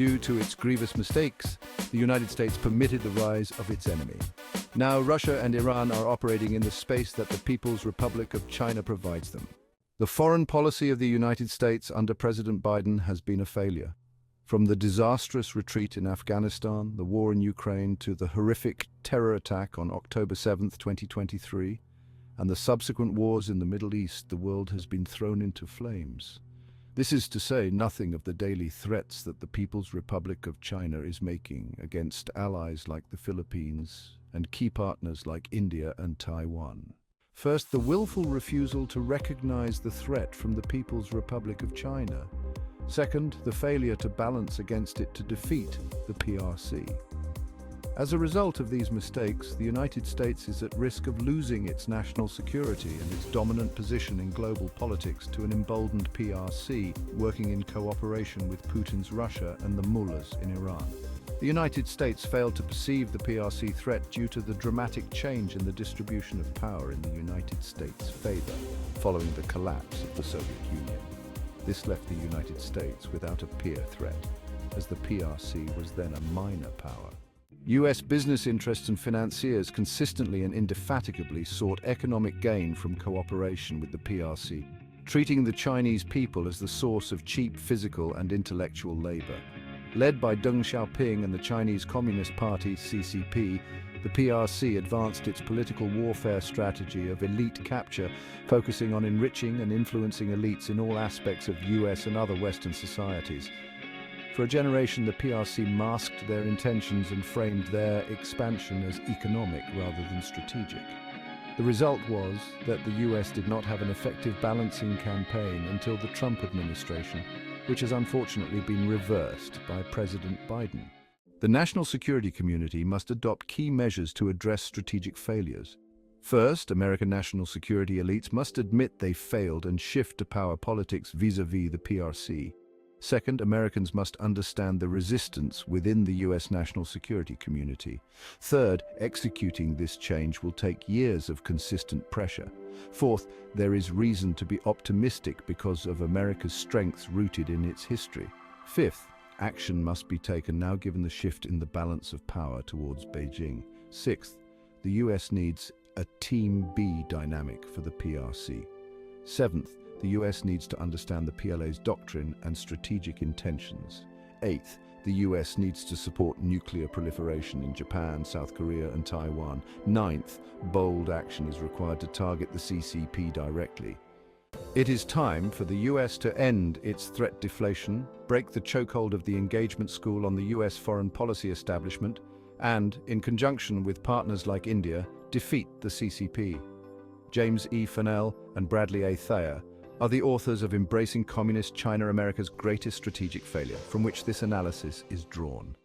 due to its grievous mistakes, the United States permitted the rise of its enemy. Now Russia and Iran are operating in the space that the People's Republic of China provides them. The foreign policy of the United States under President Biden has been a failure. From the disastrous retreat in Afghanistan, the war in Ukraine, to the horrific terror attack on October 7, 2023, and the subsequent wars in the Middle East, the world has been thrown into flames. This is to say nothing of the daily threats that the People's Republic of China is making against allies like the Philippines and key partners like India and Taiwan. First, the willful refusal to recognize the threat from the People's Republic of China. Second, the failure to balance against it to defeat the PRC. As a result of these mistakes, the United States is at risk of losing its national security and its dominant position in global politics to an emboldened PRC working in cooperation with Putin's Russia and the mullahs in Iran. The United States failed to perceive the PRC threat due to the dramatic change in the distribution of power in the United States' favor following the collapse of the Soviet Union. This left the United States without a peer threat, as the PRC was then a minor power. US business interests and financiers consistently and indefatigably sought economic gain from cooperation with the PRC, treating the Chinese people as the source of cheap physical and intellectual labor. Led by Deng Xiaoping and the Chinese Communist Party, CCP, the PRC advanced its political warfare strategy of elite capture, focusing on enriching and influencing elites in all aspects of US and other Western societies. For a generation, the PRC masked their intentions and framed their expansion as economic rather than strategic. The result was that the US did not have an effective balancing campaign until the Trump administration, which has unfortunately been reversed by President Biden. The national security community must adopt key measures to address strategic failures. First, American national security elites must admit they failed and shift to power politics vis-à-vis the PRC. Second, Americans must understand the resistance within the US national security community. Third, executing this change will take years of consistent pressure. Fourth, there is reason to be optimistic because of America's strengths rooted in its history. Fifth, action must be taken now given the shift in the balance of power towards Beijing. Sixth, the US needs a Team B dynamic for the PRC. Seventh, the US needs to understand the PLA's doctrine and strategic intentions. Eighth, the US needs to support nuclear proliferation in Japan, South Korea, and Taiwan. Ninth, bold action is required to target the CCP directly. It is time for the US to end its threat deflation, break the chokehold of the engagement school on the US foreign policy establishment, and, in conjunction with partners like India, defeat the CCP. James E. Fennell and Bradley A. Thayer are the authors of Embracing Communist China, America's Greatest Strategic Failure, from which this analysis is drawn.